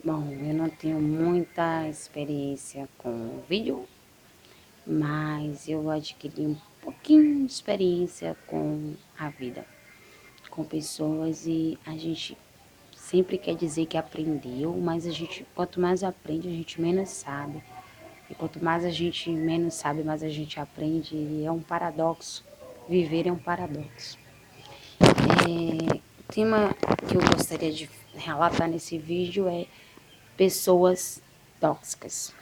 Bom, eu não tenho muita experiência com vídeo, mas eu adquiri um pouquinho de experiência com a vida, com pessoas, e a gente sempre quer dizer que aprendeu, mas a gente, quanto mais aprende, a gente menos sabe. E quanto mais a gente menos sabe, mais a gente aprende, e é um paradoxo. Viver é um paradoxo. O tema que eu gostaria de relatar nesse vídeo é pessoas tóxicas,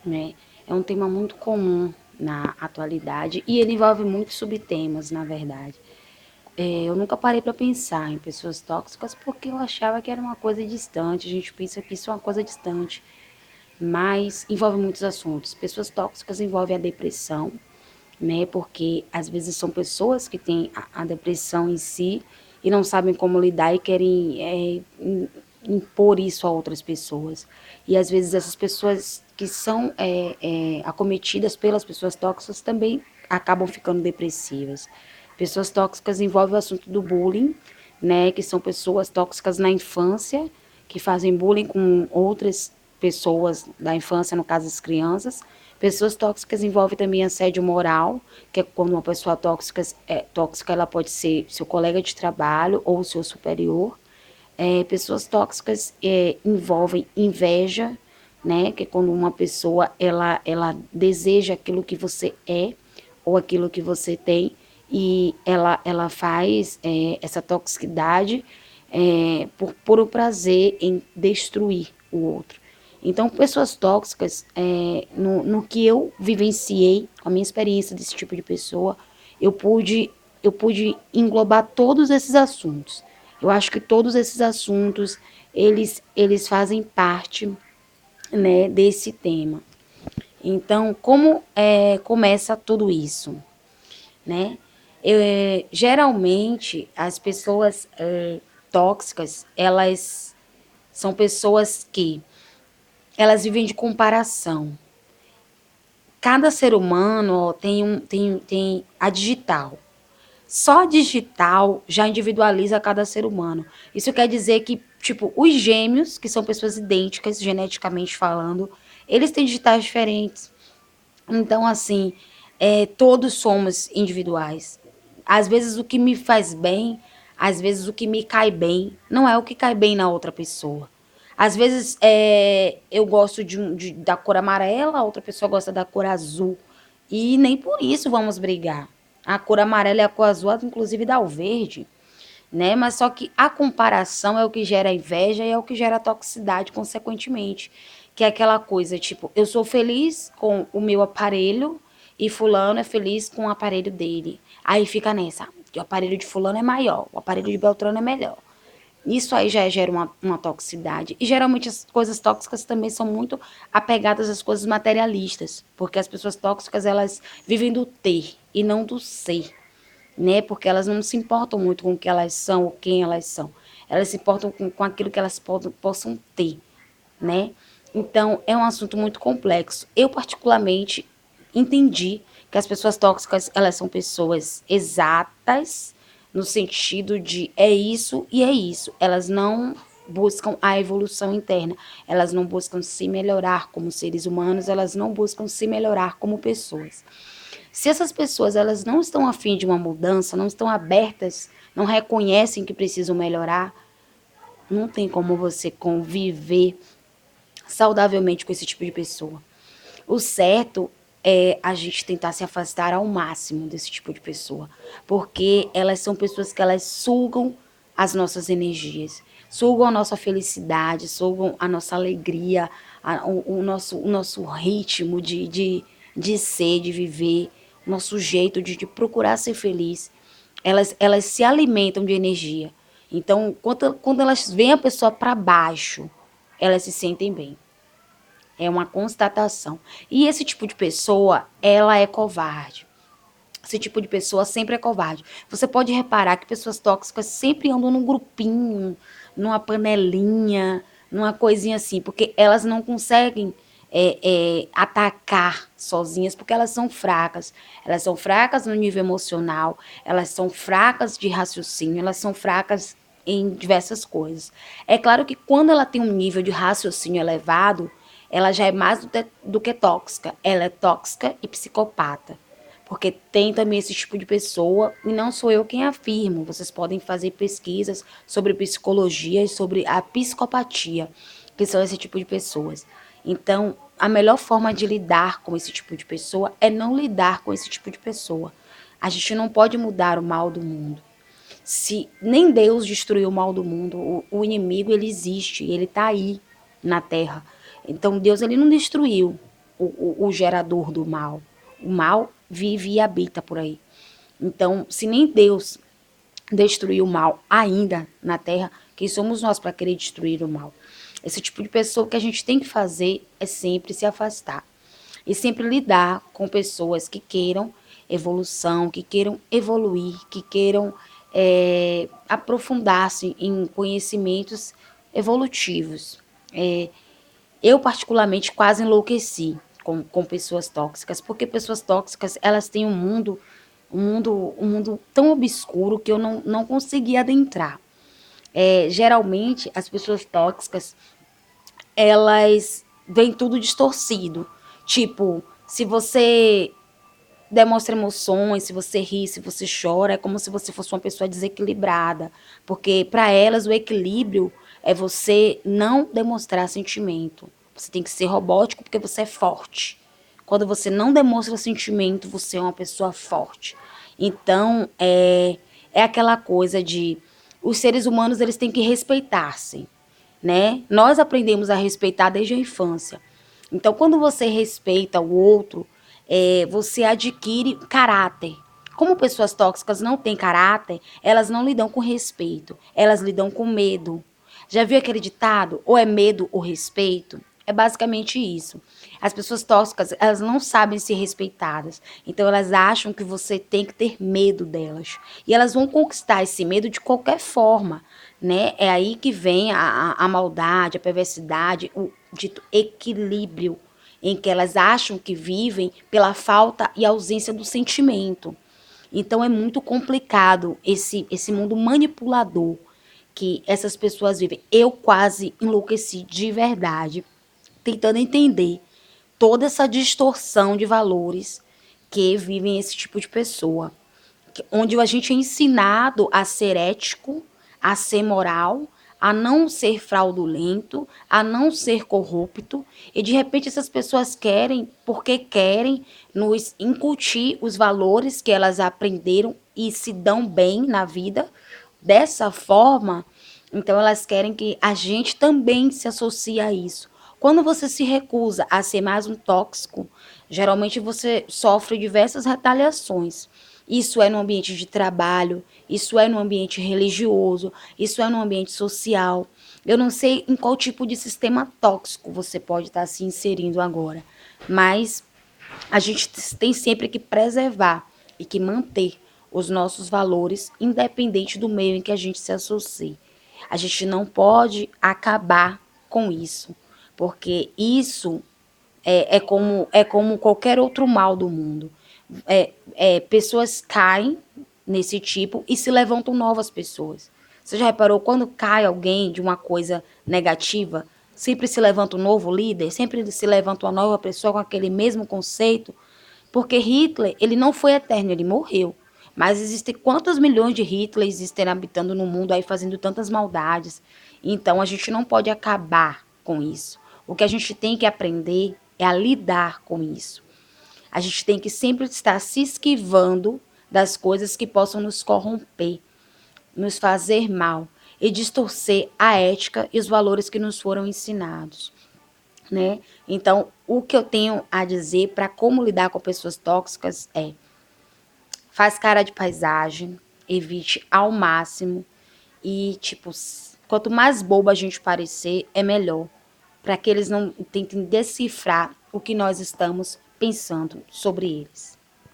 né? É um tema muito comum na atualidade e ele envolve muitos subtemas, na verdade. Eu nunca parei para pensar em pessoas tóxicas porque eu achava que era uma coisa distante. A gente pensa que isso é uma coisa distante, mas envolve muitos assuntos. Pessoas tóxicas envolvem a depressão, né? Porque às vezes são pessoas que têm a depressão em si e não sabem como lidar e querem impor isso a outras pessoas. E às vezes essas pessoas que são acometidas pelas pessoas tóxicas também acabam ficando depressivas. Pessoas tóxicas envolvem o assunto do bullying, né? Que são pessoas tóxicas na infância, que fazem bullying com outras pessoas da infância, no caso as crianças. Pessoas tóxicas envolvem também assédio moral, que é quando uma pessoa tóxica, ela pode ser seu colega de trabalho ou seu superior. Pessoas tóxicas envolvem inveja, né? Que é quando uma pessoa ela deseja aquilo que você é ou aquilo que você tem e ela faz essa toxicidade por puro prazer em destruir o outro. Então, pessoas tóxicas, no que eu vivenciei, com a minha experiência desse tipo de pessoa, eu pude, eu pude englobar todos esses assuntos. Eu acho que todos esses assuntos, eles fazem parte, né, desse tema. Então, como começa tudo isso, né? Geralmente, as pessoas tóxicas, elas são pessoas que elas vivem de comparação. Cada ser humano tem a digital. Só a digital já individualiza cada ser humano. Isso quer dizer que, tipo, os gêmeos, que são pessoas idênticas, geneticamente falando, eles têm digitais diferentes. Então, assim, todos somos individuais. Às vezes o que me faz bem, às vezes o que me cai bem, não é o que cai bem na outra pessoa. Às vezes eu gosto da cor amarela, a outra pessoa gosta da cor azul. E nem por isso vamos brigar. A cor amarela e a cor azul, inclusive, dá o verde, né? Mas só que a comparação é o que gera inveja e é o que gera toxicidade, consequentemente. Que é aquela coisa, tipo, eu sou feliz com o meu aparelho e fulano é feliz com o aparelho dele. Aí fica nessa, que o aparelho de fulano é maior, o aparelho de Beltrano é melhor. Isso aí já gera uma toxicidade. E geralmente as coisas tóxicas também são muito apegadas às coisas materialistas, porque as pessoas tóxicas, elas vivem do ter e não do ser, né? Porque elas não se importam muito com o que elas são ou quem elas são. Elas se importam com aquilo que elas possam ter, né? Então, é um assunto muito complexo. Eu, particularmente, entendi que as pessoas tóxicas, elas são pessoas exatas, no sentido de é isso e é isso. Elas não buscam a evolução interna, elas não buscam se melhorar como seres humanos, elas não buscam se melhorar como pessoas. Se essas pessoas elas não estão afim de uma mudança, não estão abertas, não reconhecem que precisam melhorar, não tem como você conviver saudavelmente com esse tipo de pessoa. O certo é a gente tentar se afastar ao máximo desse tipo de pessoa, porque elas são pessoas que elas sugam as nossas energias, sugam a nossa felicidade, sugam a nossa alegria, o nosso ritmo de ser, de viver, o nosso jeito de procurar ser feliz. Elas se alimentam de energia. Então, quando elas veem a pessoa para baixo, elas se sentem bem. É uma constatação. E esse tipo de pessoa, ela é covarde. Esse tipo de pessoa sempre é covarde. Você pode reparar que pessoas tóxicas sempre andam num grupinho, numa panelinha, numa coisinha assim, porque elas não conseguem atacar sozinhas, porque elas são fracas. Elas são fracas no nível emocional, elas são fracas de raciocínio, elas são fracas em diversas coisas. É claro que quando ela tem um nível de raciocínio elevado, ela já é mais do que tóxica. Ela é tóxica e psicopata. Porque tem também esse tipo de pessoa, e não sou eu quem afirmo. Vocês podem fazer pesquisas sobre psicologia e sobre a psicopatia, que são esse tipo de pessoas. Então, a melhor forma de lidar com esse tipo de pessoa é não lidar com esse tipo de pessoa. A gente não pode mudar o mal do mundo. Se nem Deus destruiu o mal do mundo, o inimigo ele existe, ele está aí na Terra. Então Deus ele não destruiu o gerador do mal. O mal vive e habita por aí. Então, se nem Deus destruiu o mal ainda na Terra, quem somos nós para querer destruir o mal? Esse tipo de pessoa que a gente tem que fazer é sempre se afastar e sempre lidar com pessoas que queiram evolução, que queiram evoluir, que queiram aprofundar-se em conhecimentos evolutivos. Eu, particularmente, quase enlouqueci com pessoas tóxicas, porque pessoas tóxicas, elas têm um mundo tão obscuro que eu não consegui adentrar. Geralmente, as pessoas tóxicas, elas veem tudo distorcido. Tipo, se você demonstra emoções, se você ri, se você chora, é como se você fosse uma pessoa desequilibrada, porque para elas o equilíbrio é você não demonstrar sentimento. Você tem que ser robótico porque você é forte. Quando você não demonstra sentimento, você é uma pessoa forte. Então, é aquela coisa de os seres humanos eles têm que respeitar-se, né? Nós aprendemos a respeitar desde a infância. Então, quando você respeita o outro, você adquire caráter. Como pessoas tóxicas não têm caráter, elas não lidam com respeito, elas lidam com medo. Já viu aquele ditado? Ou é medo ou respeito? É basicamente isso. As pessoas tóxicas, elas não sabem ser respeitadas. Então, elas acham que você tem que ter medo delas. E elas vão conquistar esse medo de qualquer forma, né? É aí que vem a maldade, a perversidade, o dito equilíbrio, em que elas acham que vivem pela falta e ausência do sentimento. Então, é muito complicado esse mundo manipulador que essas pessoas vivem. Eu quase enlouqueci de verdade tentando entender toda essa distorção de valores que vivem esse tipo de pessoa, onde a gente é ensinado a ser ético, a ser moral, a não ser fraudulento, a não ser corrupto, e de repente essas pessoas querem, porque querem, nos incutir os valores que elas aprenderam e se dão bem na vida dessa forma, então elas querem que a gente também se associe a isso. Quando você se recusa a ser mais um tóxico, geralmente você sofre diversas retaliações. Isso é no ambiente de trabalho, isso é no ambiente religioso, isso é no ambiente social. Eu não sei em qual tipo de sistema tóxico você pode estar se inserindo agora, mas a gente tem sempre que preservar e que manter os nossos valores, independente do meio em que a gente se associe. A gente não pode acabar com isso, porque isso é como qualquer outro mal do mundo. Pessoas caem nesse tipo e se levantam novas pessoas. Você já reparou, quando cai alguém de uma coisa negativa, sempre se levanta um novo líder, sempre se levanta uma nova pessoa com aquele mesmo conceito? Porque Hitler, ele não foi eterno, ele morreu. Mas existem quantos milhões de Hitler existem habitando no mundo aí fazendo tantas maldades? Então a gente não pode acabar com isso. O que a gente tem que aprender é a lidar com isso. A gente tem que sempre estar se esquivando das coisas que possam nos corromper, nos fazer mal e distorcer a ética e os valores que nos foram ensinados, né? Então, o que eu tenho a dizer para como lidar com pessoas tóxicas é: faz cara de paisagem, evite ao máximo e, tipo, quanto mais boba a gente parecer, é melhor, para que eles não tentem decifrar o que nós estamos pensando sobre eles.